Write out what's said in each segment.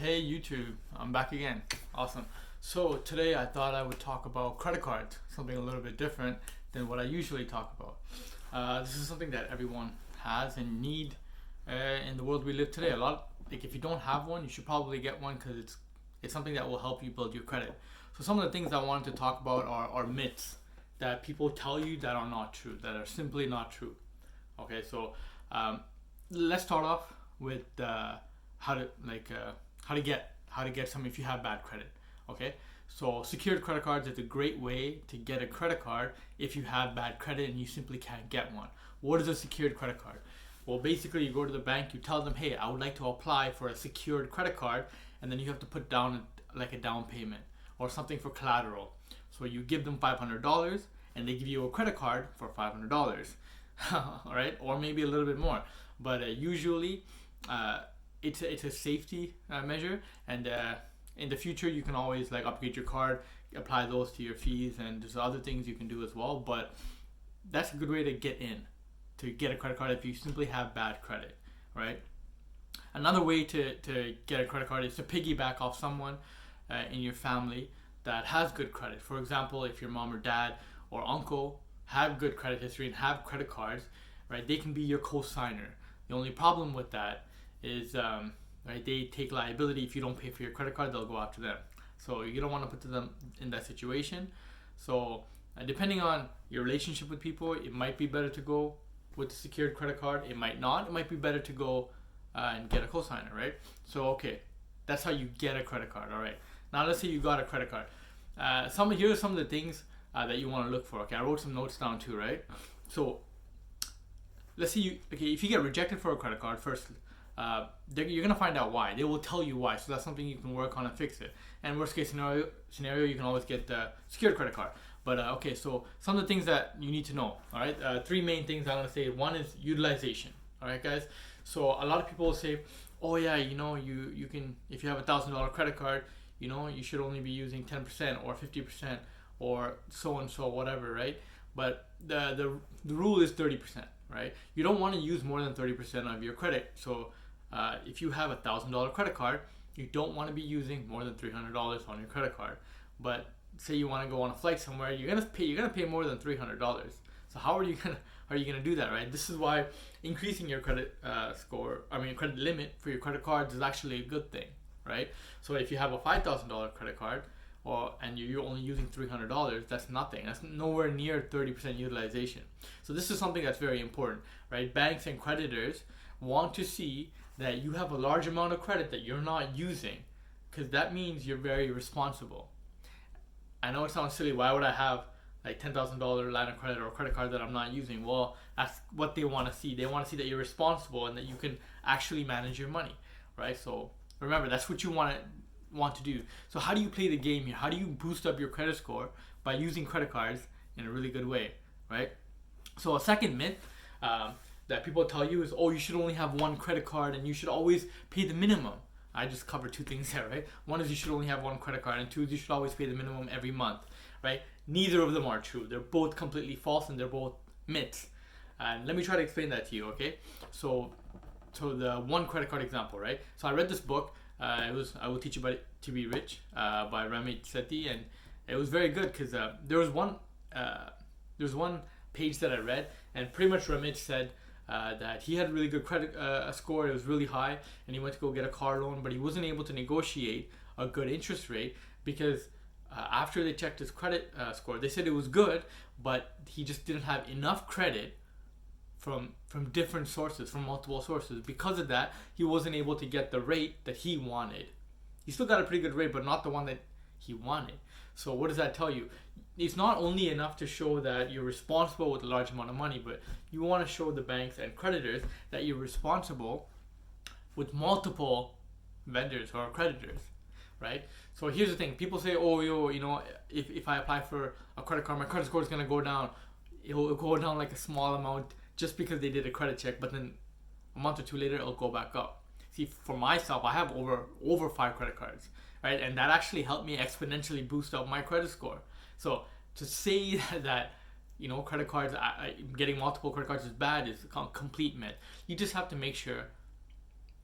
Hey YouTube, I'm back again. Awesome. So today I thought I would talk about credit cards, something a little bit different than what I usually talk about. This is something that everyone has and need in the world we live today. If you don't have one, you should probably get one because it's something that will help you build your credit. So some of the things I wanted to talk about are myths that people tell you that are not true, that are simply not true. Okay, so let's start off with how to get some if you have bad credit. Okay, so secured credit cards is a great way to get a credit card if you have bad credit and you simply can't get one. What is a secured credit card? Well, basically you go to the bank, you tell them, hey, I would like to apply for a secured credit card, and then you have to put down like a down payment or something for collateral. So you give them $500 and they give you a credit card for $500. All right, or maybe a little bit more, but usually it's a safety measure, and in the future you can always like upgrade your card, apply those to your fees, and there's other things you can do as well. But that's a good way to get a credit card if you simply have bad credit, right? Another way to get a credit card is to piggyback off someone in your family that has good credit. For example, if your mom or dad or uncle have good credit history and have credit cards, right, they can be your co-signer. The only problem with that is right, they take liability. If you don't pay for your credit card, they'll go after them. So you don't want to put them in that situation. So depending on your relationship with people, it might be better to go with the secured credit card. It might not. It might be better to go and get a co-signer, right? So okay, that's how you get a credit card. All right. Now let's say you got a credit card. Here are some of the things that you want to look for. Okay, I wrote some notes down too, right? So let's say if you get rejected for a credit card, first you're gonna find out why. They will tell you why, so that's something you can work on and fix it. And worst case scenario, you can always get the secured credit card. But okay, so some of the things that you need to know. All right, three main things I'm gonna say. One is utilization. All right, guys. So a lot of people say, oh yeah, you can, if you have $1,000 credit card, you should only be using 10% or 50% or so and so, whatever, right? But the rule is 30%, right? You don't want to use more than 30% of your credit. So if you have $1,000 credit card, you don't want to be using more than $300 on your credit card. But say you want to go on a flight somewhere, you're gonna pay more than $300. So how are you gonna do that, right? This is why increasing your credit credit limit for your credit cards is actually a good thing, right? So if you have a $5,000 credit card, and you're only using $300, that's nothing. That's nowhere near 30% utilization. So this is something that's very important, right? Banks and creditors want to see that you have a large amount of credit that you're not using, because that means you're very responsible. I know it sounds silly. Why would I have like $10,000 line of credit or a credit card that I'm not using? Well, that's what they want to see. They want to see that you're responsible and that you can actually manage your money, right? So remember, that's what you want to do. So how do you play the game here? How do you boost up your credit score? By using credit cards in a really good way, right? So a second myth that people tell you is, oh, you should only have one credit card and you should always pay the minimum. I just covered two things there, right? One is you should only have one credit card, and two is you should always pay the minimum every month, right? Neither of them are true. They're both completely false and they're both myths. And let me try to explain that to you, okay? So the one credit card example, right? So I read this book. It was I Will Teach You to Be Rich by Ramit Sethi, and it was very good because there was one page that I read, and pretty much Ramit said that he had a really good credit score. It was really high, and he went to go get a car loan, but he wasn't able to negotiate a good interest rate because after they checked his credit score, they said it was good, but he just didn't have enough credit from different sources, from multiple sources. Because of that, he wasn't able to get the rate that he wanted. He still got a pretty good rate, but not the one that he wanted. So what does that tell you? It's not only enough to show that you're responsible with a large amount of money, but you want to show the banks and creditors that you're responsible with multiple vendors or creditors, right? So here's the thing. People say, oh, if I apply for a credit card, my credit score is going to go down. It'll go down like a small amount just because they did a credit check, but then a month or two later, it'll go back up. See, for myself, I have over 5 credit cards, right? And that actually helped me exponentially boost up my credit score. So to say that credit cards, getting multiple credit cards is bad is a complete myth. You just have to make sure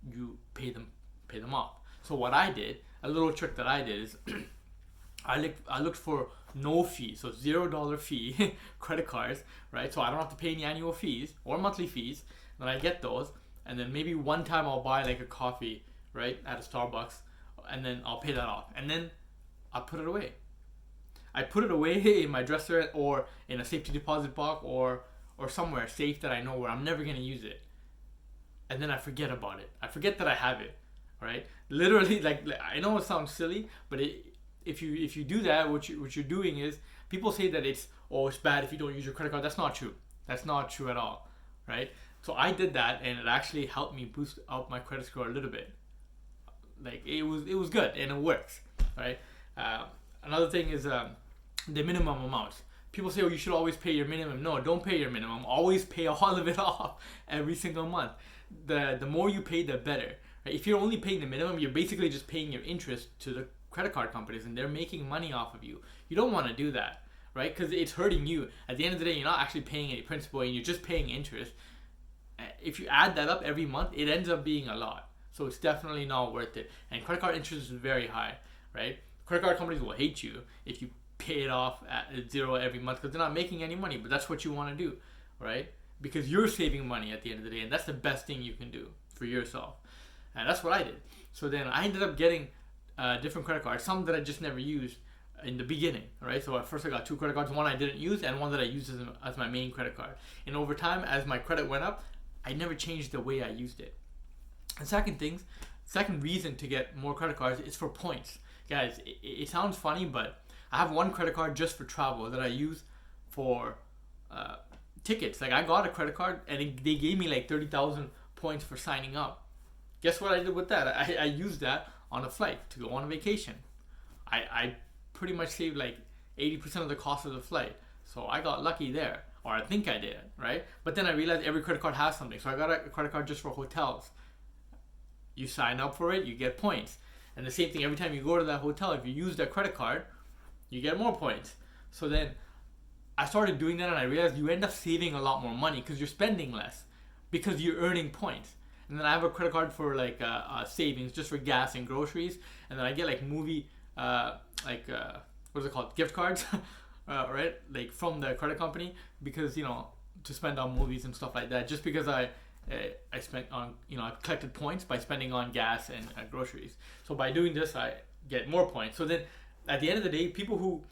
you pay them off. So what I did, a little trick that I did is I looked for no fee, so $0 fee credit cards, right? So I don't have to pay any annual fees or monthly fees. Then I get those, and then maybe one time I'll buy like a coffee, right, at a Starbucks, and then I'll pay that off, and then I'll put it away. I put it away in my dresser or in a safety deposit box or somewhere safe that I know where I'm never gonna use it, and then I forget about it. I forget that I have it, right? Literally, like I know it sounds silly, but if you do that, what you're doing is, people say that it's bad if you don't use your credit card. That's not true. That's not true at all, right? So I did that, and it actually helped me boost up my credit score a little bit. Like it was good, and it works, right? Another thing is the minimum amounts. People say, oh, you should always pay your minimum. No, don't pay your minimum. Always pay all of it off every single month. The more you pay, the better. Right? If you're only paying the minimum, you're basically just paying your interest to the credit card companies, and they're making money off of you. You don't want to do that, right? Because it's hurting you. At the end of the day, you're not actually paying any principal, and you're just paying interest. If you add that up every month, it ends up being a lot. So it's definitely not worth it. And credit card interest is very high, right? Credit card companies will hate you if you pay it off at zero every month, because they're not making any money, but that's what you want to do, right? Because you're saving money at the end of the day, and that's the best thing you can do for yourself. And that's what I did. So then I ended up getting different credit cards, some that I just never used in the beginning, right? So at first I got 2 credit cards, one I didn't use and one that I used as my main credit card. And over time, as my credit went up, I never changed the way I used it. And second reason to get more credit cards is for points. Guys, it sounds funny, but I have one credit card just for travel that I use for tickets. Like I got a credit card, and they gave me like 30,000 points for signing up. Guess what I did with that? I used that on a flight to go on a vacation. I pretty much saved like 80% of the cost of the flight. So I got lucky there, or I think I did, right? But then I realized every credit card has something. So I got a credit card just for hotels. You sign up for it, you get points. And the same thing, every time you go to that hotel, if you use that credit card, you get more points. So then I started doing that, and I realized you end up saving a lot more money because you're spending less because you're earning points. And then I have a credit card for like savings, just for gas and groceries. And then I get like what's it called? Gift cards, right? Like from the credit company, because, you know, to spend on movies and stuff like that. Just because I spent on, you know, I collected points by spending on gas and groceries. So by doing this, I get more points. So then at the end of the day, people who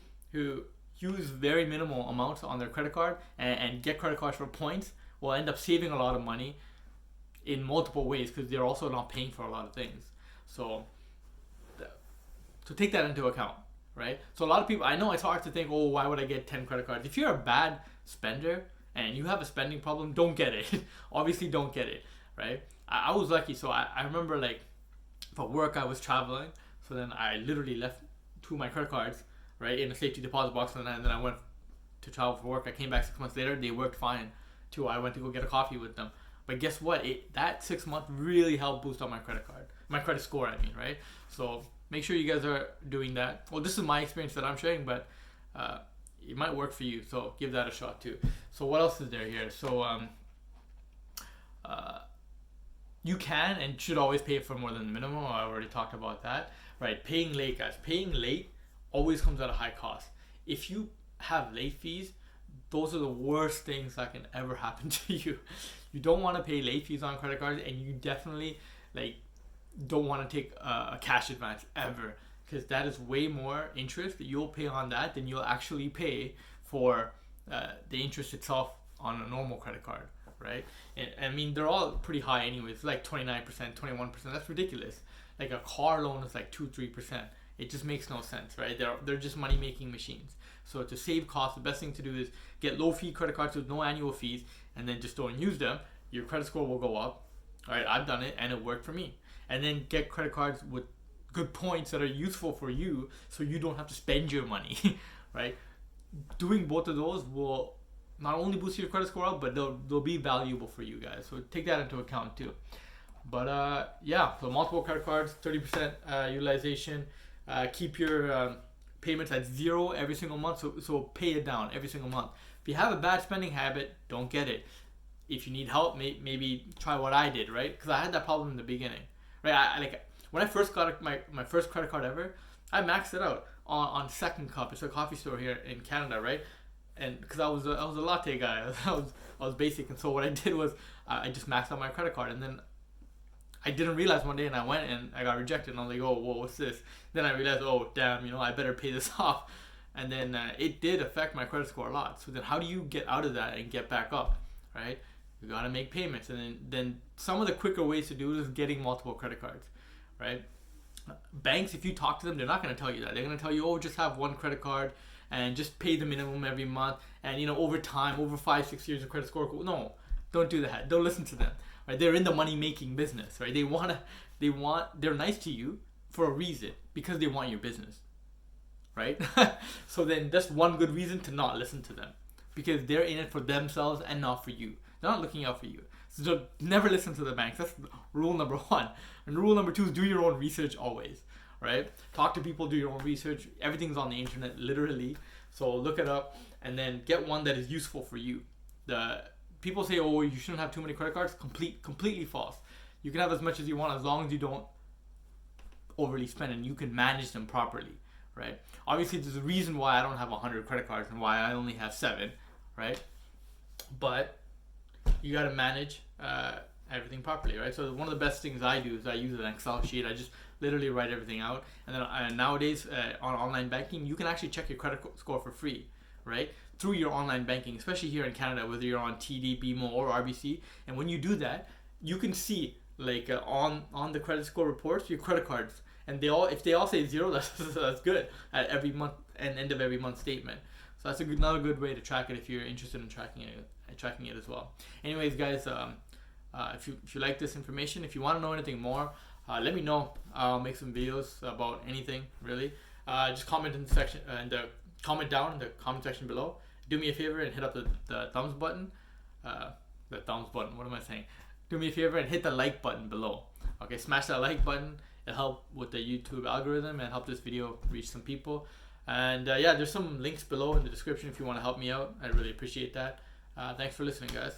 use very minimal amounts on their credit card and get credit cards for points will end up saving a lot of money in multiple ways, because they're also not paying for a lot of things. So take that into account, right? So a lot of people, I know it's hard to think, oh, why would I get 10 credit cards? If you're a bad spender and you have a spending problem, don't get it. Obviously don't get it, right? I was lucky. So I remember, like, for work I was traveling, so then I literally left 2 of my credit cards, right, in a safety deposit box, and then I went to travel for work. I came back 6 months later, they worked fine too. I went to go get a coffee with them. But guess what? That 6 month really helped boost up my credit score, I mean, right? So make sure you guys are doing that. Well, this is my experience that I'm sharing, but it might work for you. So give that a shot too. So what else is there here? So you can and should always pay for more than the minimum. I already talked about that, right? Paying late, guys. Paying late always comes at a high cost. If you have late fees, those are the worst things that can ever happen to you. You don't want to pay late fees on credit cards, and you definitely don't want to take a cash advance ever, because that is way more interest that you'll pay on that than you'll actually pay for the interest itself on a normal credit card, right? And I mean, they're all pretty high anyways, like 29%, 21%. That's ridiculous. Like a car loan is like 2-3%. It just makes no sense, right? They're just money making machines. So to save costs, the best thing to do is get low fee credit cards with no annual fees, and then just don't use them. Your credit score will go up. All right, I've done it, and it worked for me. And then get credit cards with good points that are useful for you, so you don't have to spend your money, right? Doing both of those will not only boost your credit score up, but they'll be valuable for you guys. So take that into account too. But yeah, so multiple credit cards, 30% utilization. Keep your payments at 0 every single month, so pay it down every single month. If you have a bad spending habit, don't get it. If you need help, maybe try what I did, right? Because I had that problem in the beginning, right? When I first got my first credit card ever, I maxed it out on Second Cup. It's a coffee store here in Canada, right? And because I was a latte guy, I was basic, and so what I did was I just maxed out my credit card, and then I didn't realize one day, and I went and I got rejected, and I'm like, oh, whoa, what's this? Then I realized, oh, damn, I better pay this off, and then it did affect my credit score a lot. So then, how do you get out of that and get back up, right? You gotta make payments, and then some of the quicker ways to do it is getting multiple credit cards, right? Banks, if you talk to them, they're not gonna tell you that. They're gonna tell you, oh, just have one credit card and just pay the minimum every month, and over time, over 5-6 years of credit score. No, don't do that. Don't listen to them. Right? They're in the money making business, right? They're nice to you for a reason, because they want your business, right? So then that's one good reason to not listen to them, because they're in it for themselves and not for you. They're not looking out for you. So never listen to the banks. That's rule number 1. And rule number 2 is do your own research always, right? Talk to people, do your own research. Everything's on the internet, literally. So look it up and then get one that is useful for you. The people say, oh, you shouldn't have too many credit cards. Completely false. You can have as much as you want as long as you don't overly spend and you can manage them properly, right? Obviously, there's a reason why I don't have 100 credit cards and why I only have 7, right? But you got to manage everything properly, right? So one of the best things I do is I use an Excel sheet. I just literally write everything out. And then nowadays on online banking, you can actually check your credit score for free, right? Through your online banking, especially here in Canada, whether you're on TD, BMO, or RBC. And when you do that, you can see like on the credit score reports your credit cards, and if they all say 0, that's good at every month and end of every month statement. So that's another good way to track it if you're interested in tracking it as well. Anyways, guys, if you like this information, if you want to know anything more, let me know. I'll make some videos about anything really. Just comment in the section comment down in the comment section below. Do me a favor and hit up the thumbs button. The thumbs button. What am I saying? Do me a favor and hit the like button below. Okay, smash that like button. It'll help with the YouTube algorithm and help this video reach some people. And yeah, there's some links below in the description if you want to help me out. I really appreciate that. Thanks for listening, guys.